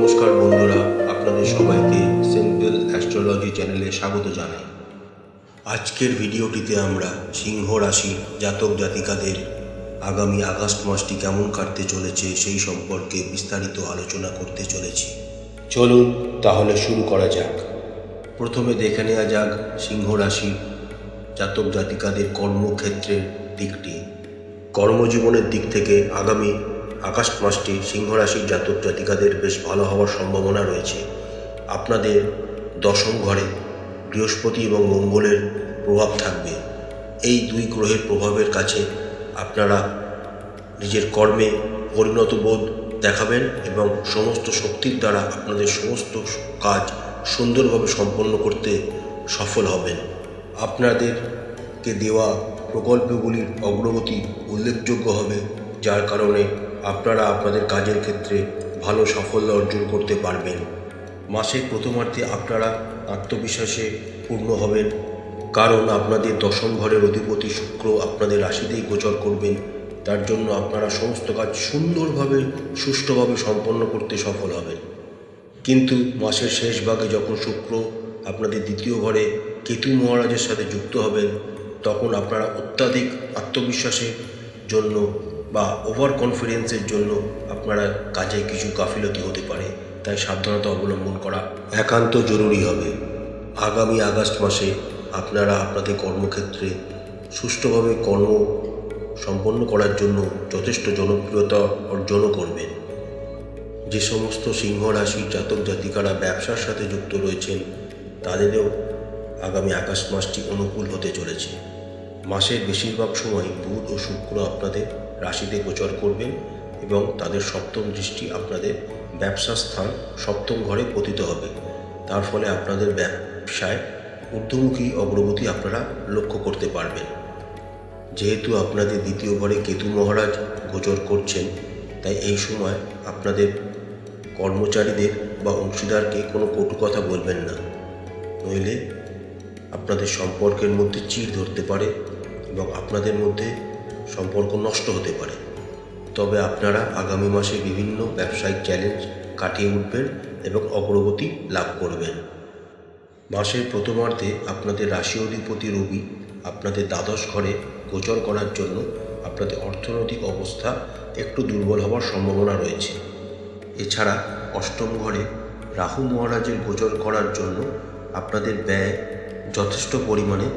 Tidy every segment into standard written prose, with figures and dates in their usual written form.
নমস্কার বন্ধুরা, আপনাদের সবাইকে সিম্পল অ্যাস্ট্রোলজি চ্যানেলে স্বাগত জানাই। আজকের ভিডিওটিতে আমরা সিংহ রাশি জাতক জাতিকাদের আগামী আগস্ট মাসটি কেমন কাটতে চলেছে সেই সম্পর্কে বিস্তারিত আলোচনা করতে চলেছি। চলুন তাহলে শুরু করা যাক। প্রথমে দেখে নেওয়া যাক সিংহ রাশির জাতক জাতিকাদের কর্মক্ষেত্রের দিকটি। কর্মজীবনের দিক থেকে আগামী আগস্ট মাসটি সিংহ রাশির জাতক জাতিকাদের বেশ ভালো হওয়ার সম্ভাবনা রয়েছে। আপনাদের দশম ঘরে বৃহস্পতি এবং মঙ্গলের প্রভাব থাকবে। এই দুই গ্রহের প্রভাবের কাছে আপনারা নিজের কর্মে পরিণত বোধ দেখাবেন এবং সমস্ত শক্তির দ্বারা আপনাদের সমস্ত কাজ সুন্দরভাবে সম্পন্ন করতে সফল হবেন। আপনাদেরকে দেওয়া প্রকল্পগুলির অগ্রগতি উল্লেখযোগ্য হবে, যার কারণে আপনারা আপনাদের কাজের ক্ষেত্রে ভালো সাফল্য অর্জন করতে পারবেন। মাসের প্রথমার্ধে আপনারা আত্মবিশ্বাসে পূর্ণ হবেন, কারণ আপনাদের দশম ঘরের অধিপতি শুক্র আপনাদের রাশিতেই গোচর করবেন। তার জন্য আপনারা সমস্ত কাজ সুন্দরভাবে সুষ্ঠুভাবে সম্পন্ন করতে সফল হবেন। কিন্তু মাসের শেষ ভাগে যখন শুক্র আপনাদের দ্বিতীয় ঘরে কেতু মহারাজের সাথে যুক্ত হবেন, তখন আপনারা অত্যাধিক আত্মবিশ্বাসের জন্য বা ওভার কনফিডেন্সের জন্য আপনারা কাজে কিছু গাফিলতি হতে পারে, তাই সাবধানতা অবলম্বন করা একান্ত জরুরি হবে। আগামী আগস্ট মাসে আপনারা আপনাদের কর্মক্ষেত্রে সুষ্ঠুভাবে কর্ম সম্পন্ন করার জন্য যথেষ্ট জনপ্রিয়তা অর্জনও করবেন। যে সমস্ত সিংহ রাশির জাতক জাতিকারা ব্যবসার সাথে যুক্ত রয়েছেন, তাদেরও আগামী আগস্ট মাসটি অনুকূল হতে চলেছে। মাসের বেশিরভাগ সময় বুধ ও শুক্র আপনাদের রাশিতে গোচর করবেন এবং তাদের সপ্তম দৃষ্টি আপনাদের ব্যবসা স্থান সপ্তম ঘরে পতিত হবে। তার ফলে আপনাদের ব্যবসায় ঊর্ধ্বমুখী অগ্রগতি আপনারা লক্ষ্য করতে পারবেন। যেহেতু আপনাদের দ্বিতীয় ঘরে কেতু মহারাজ গোচর করছেন, তাই এই সময় আপনাদের কর্মচারীদের বা অংশীদারকে কোনো কটু কথা বলবেন না, নইলে আপনাদের সম্পর্কের মধ্যে চিড় ধরতে পারে এবং আপনাদের মধ্যে সম্পর্ক নষ্ট হতে পারে। তবে আপনারা আগামী মাসে বিভিন্ন ব্যবসায়িক চ্যালেঞ্জ কাটিয়ে উঠবেন এবং অগ্রগতি লাভ করবেন। মাসের প্রথমার্ধে আপনাদের রাশি অধিপতি রবি আপনাদের দ্বাদশ ঘরে গোচর করার জন্য আপনাদের অর্থনৈতিক অবস্থা একটু দুর্বল হওয়ার সম্ভাবনা রয়েছে। এছাড়া অষ্টম ঘরে রাহু মহারাজের গোচর করার জন্য আপনাদের ব্যয় যথেষ্ট পরিমাণে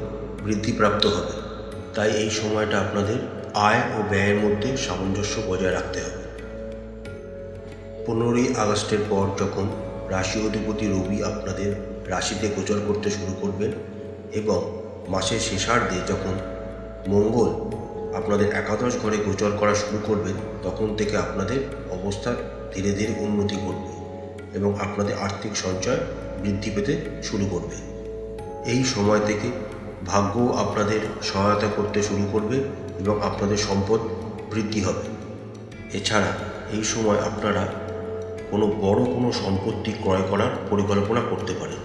বৃদ্ধিপ্রাপ্ত হবে। তাই এই সময়টা আপনাদের আয় ও ব্যয়ের মধ্যে সামঞ্জস্য বজায় রাখতে হবে। 15ই আগস্টের পর যখন রাশি অধিপতি রবি আপনাদের রাশিতে গোচর করতে শুরু করবেন এবং মাসের শেষার্ধে যখন মঙ্গল আপনাদের একাদশ ঘরে গোচর করা শুরু করবেন, তখন থেকে আপনাদের অবস্থার ধীরে ধীরে উন্নতি ঘটবে এবং আপনাদের আর্থিক সঞ্চয় বৃদ্ধি পেতে শুরু করবে। এই সময় থেকে ভাগ্য আপনাদের সহায়তা করতে শুরু করবে এবং আপনাদের সম্পদ বৃদ্ধি হবে। এছাড়া এই সময় আপনারা কোনো সম্পত্তি ক্রয় করার পরিকল্পনা করতে পারেন।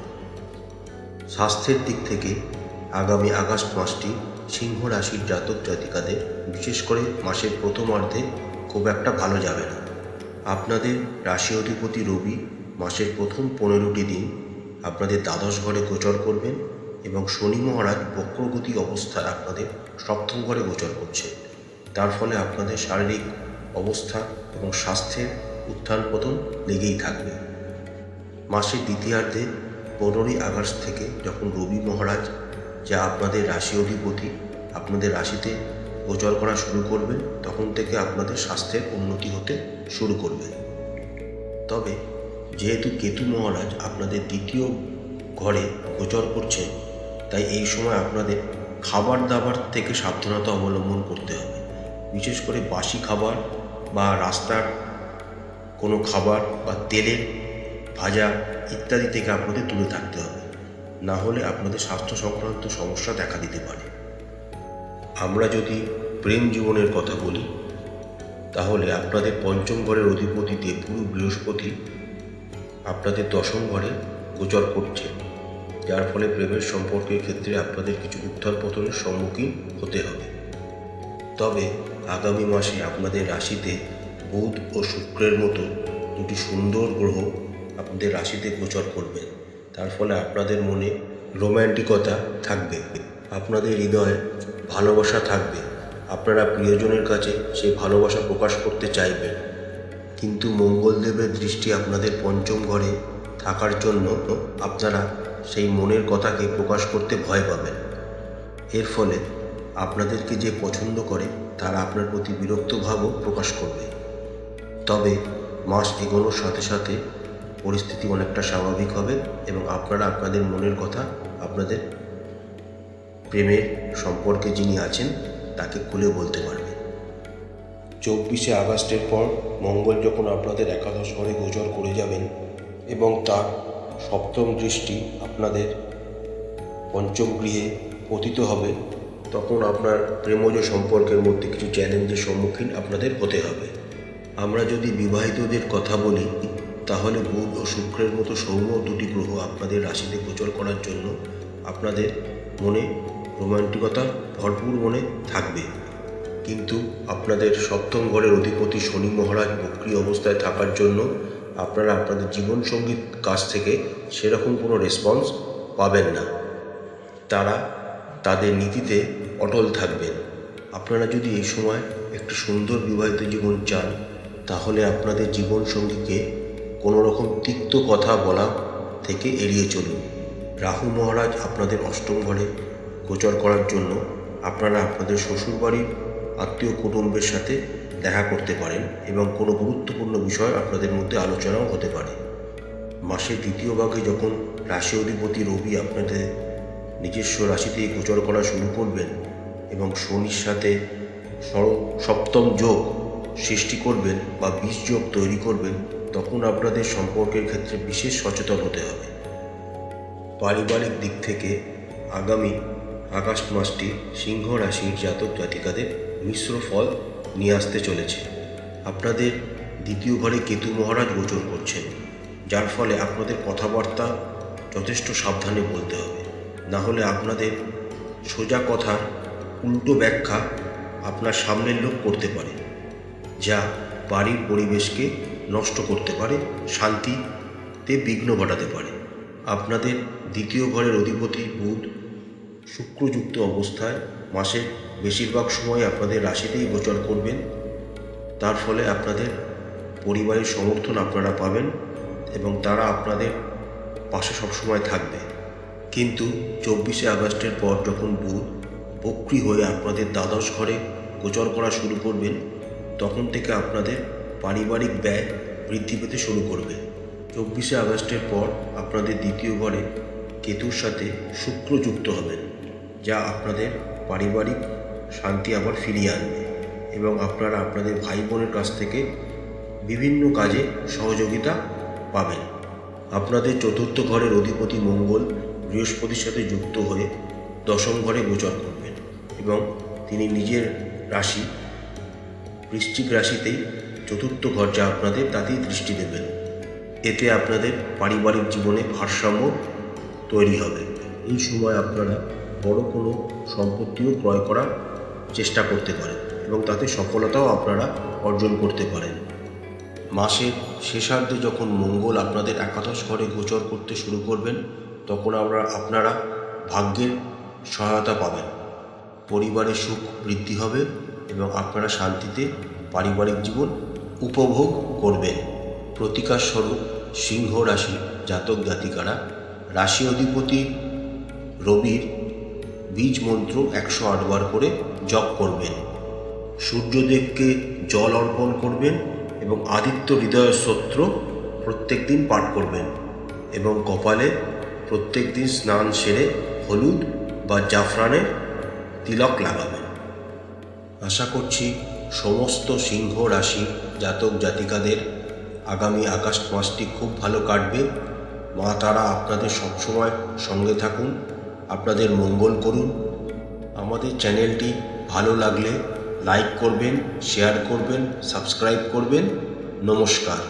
স্বাস্থ্যের দিক থেকে আগামী আগস্ট মাসটি সিংহ রাশির জাতক জাতিকাদের বিশেষ করে মাসের প্রথমার্ধে খুব একটা ভালো যাবে না। আপনাদের রাশি অধিপতি রবি মাসের প্রথম 15টি দিন আপনাদের দ্বাদশ ঘরে গোচর করবেন এবং শনি মহারাজ বক্রগতি অবস্থায় আপনাদের সপ্তম ঘরে গোচর করছে। তার ফলে আপনাদের শারীরিক অবস্থা এবং স্বাস্থ্যের উত্থান পতন লেগেই থাকবে। মাসের দ্বিতীয়ার্ধে 15ই আগস্ট থেকে যখন রবি মহারাজ, যা আপনাদের রাশি অধিপতি, আপনাদের রাশিতে গোচর করা শুরু করবেন, তখন থেকে আপনাদের স্বাস্থ্যের উন্নতি হতে শুরু করবে। তবে যেহেতু কেতু মহারাজ আপনাদের দ্বিতীয় ঘরে গোচর করছেন, তাই এই সময় আপনাদের খাবার দাবার থেকে সাবধানতা অবলম্বন করতে হবে। বিশেষ করে বাসি খাবার বা রাস্তার কোনো খাবার বা তেলের ভাজা ইত্যাদি থেকে আপনাদের দূরে থাকতে হবে, না হলে আপনাদের স্বাস্থ্য সংক্রান্ত সমস্যা দেখা দিতে পারে। আমরা যদি প্রেম জীবনের কথা বলি, তাহলে আপনাদের পঞ্চম ঘরের অধিপতি দেবগুরু বৃহস্পতি আপনাদের দশম ঘরে গোচর করছে, যার ফলে প্রেমের সম্পর্কের ক্ষেত্রে আপনাদের কিছু উত্থান পতনের সম্মুখীন হতে হবে। তবে আগামী মাসে আপনাদের রাশিতে বুধ ও শুক্রের মতো দুটি সুন্দর গ্রহ আপনাদের রাশিতে গোচর করবেন। তার ফলে আপনাদের মনে রোম্যান্টিকতা থাকবে, আপনাদের হৃদয়ে ভালোবাসা থাকবে, আপনারা প্রিয়জনের কাছে সেই ভালোবাসা প্রকাশ করতে চাইবেন। কিন্তু মঙ্গলদেবের দৃষ্টি আপনাদের পঞ্চম ঘরে থাকার জন্য আপনারা সেই মনের কথাকে প্রকাশ করতে ভয় পাবেন। এর ফলে আপনাদেরকে যে পছন্দ করে তারা আপনার প্রতি বিরক্ত ভাবও প্রকাশ করবে। তবে মাস এগোনোর সাথে সাথে পরিস্থিতি অনেকটা স্বাভাবিক হবে এবং আপনারা আপনাদের মনের কথা আপনাদের প্রেমের সম্পর্কে যিনি আছেন তাকে খুলে বলতে পারবেন। 24শে আগস্টের পর মঙ্গল যখন আপনাদের একাদশ ঘরে গোচর করে যাবেন এবং তার সপ্তম দৃষ্টি আপনাদের পঞ্চম গৃহে পতিত হবে, তখন আপনার প্রেমজ সম্পর্কের মধ্যে কিছু চ্যালেঞ্জের সম্মুখীন আপনাদের হতে হবে। আমরা যদি বিবাহিতদের কথা বলি, তাহলে বুধ ও শুক্রের মতো সৌম্য দুটি গ্রহ আপনাদের রাশিতে গোচর করার জন্য আপনাদের মনে রোমান্টিকতা ভরপুর মনে থাকবে। কিন্তু আপনাদের সপ্তম ঘরের অধিপতি শনি মহারাজ বক্রী অবস্থায় থাকার জন্য আপনারা আপনাদের জীবনসঙ্গীর কাছ থেকে সেরকম কোনো রেসপন্স পাবেন না। তারা তাদের নীতিতে অটল থাকবেন। আপনারা যদি এই সময় একটি সুন্দর বিবাহিত জীবন চান, তাহলে আপনাদের জীবনসঙ্গীকে কোনো রকম তিক্ত কথা বলা থেকে এড়িয়ে চলুন। রাহু মহারাজ আপনাদের অষ্টম ঘরে গোচর করার জন্য আপনারা আপনাদের শ্বশুরবাড়ির আত্মীয় কুটুম্বের সাথে দেখা করতে পারেন এবং কোনো গুরুত্বপূর্ণ বিষয় আপনাদের মধ্যে আলোচনাও হতে পারে। মাসের দ্বিতীয় ভাগে যখন রাশি অধিপতি রবি আপনাদের নিজস্ব রাশিতেই গোচর করা শুরু করবেন এবং শনির সাথে সপ্তম যোগ সৃষ্টি করবেন বা 20 যোগ তৈরি করবেন, তখন আপনাদের সম্পর্কের ক্ষেত্রে বিশেষ সচেতন হতে হবে। পারিবারিক দিক থেকে আগামী আগস্ট মাসটি সিংহ রাশির জাতক জাতিকাদের মিশ্র ফল নিয়ে আসতে চলেছে। আপনাদের দ্বিতীয় ঘরে কেতু মহারাজ গোচর করছেন, যার ফলে আপনাদের কথাবার্তা যথেষ্ট সাবধানে বলতে হবে, না হলে আপনাদের সোজা কথার উল্টো ব্যাখ্যা আপনার সামনের লোক করতে পারে, যা বাড়ির পরিবেশকে নষ্ট করতে পারে, শান্তিতে বিঘ্ন ঘটাতে পারে। আপনাদের দ্বিতীয় ঘরের অধিপতি বুধ শুক্রযুক্ত অবস্থায় মাসের বেশিরভাগ সময় আপনাদের রাশিতেই গোচর করবেন। তার ফলে আপনাদের পরিবারের সমর্থন আপনারা পাবেন এবং তারা আপনাদের পাশে সবসময় থাকবে। কিন্তু 24শে আগস্টের পর যখন বুধ বক্রী হয়ে আপনাদের দ্বাদশ ঘরে গোচর করা শুরু করবেন, তখন থেকে আপনাদের পারিবারিক ব্যয় বৃদ্ধি পেতে শুরু করবে। 24শে আগস্টের পর আপনাদের দ্বিতীয় ঘরে কেতুর সাথে শুক্র যুক্ত হবেন, যা আপনাদের পারিবারিক শান্তি আবার ফিরিয়ে আনবে এবং আপনারা আপনাদের ভাই বোনের কাছ থেকে বিভিন্ন কাজে সহযোগিতা পাবেন। আপনাদের চতুর্থ ঘরের অধিপতি মঙ্গল বৃহস্পতির সাথে যুক্ত হয়ে দশম ঘরে গোচর করবেন এবং তিনি নিজের রাশি বৃশ্চিক রাশিতেই চতুর্থ ঘর, যা আপনাদের তাতেই দৃষ্টি দেবেন। এতে আপনাদের পারিবারিক জীবনে ভারসাম্য তৈরি হবে। এই সময় আপনারা বড় কোনো সম্পত্তিও ক্রয় করার চেষ্টা করতে পারেন এবং তাতে সফলতাও আপনারা অর্জন করতে পারেন। মাসের শেষার্ধে যখন মঙ্গল আপনাদের একাদশ ঘরে গোচর করতে শুরু করবেন, তখন আপনারা ভাগ্যের সহায়তা পাবেন, পরিবারের সুখ বৃদ্ধি হবে এবং আপনারা শান্তিতে পারিবারিক জীবন উপভোগ করবেন। প্রতিকার স্বরূপ সিংহ রাশি জাতক জাতিকারা রাশি অধিপতি রবির বীজ মন্ত্র 108 বার করে জপ করবেন, সূর্যদেবকে জল অর্পণ করবেন এবং আদিত্য হৃদয় স্তোত্র প্রত্যেক দিন পাঠ করবেন এবং কপালে প্রত্যেক দিন স্নান সেরে হলুদ বা জাফরানের তিলক লাগাবেন। আশা করছি সমস্ত সিংহ রাশি জাতক জাতিকাদের আগামী আগস্ট মাসটি খুব ভালো কাটবে। মা তারা আপনাদের সবসময় সঙ্গে থাকুন, আপনাদের মঙ্গল করুন। আমাদের চ্যানেলটি ভালো লাগলে লাইক করবেন, শেয়ার করবেন, সাবস্ক্রাইব করবেন। নমস্কার।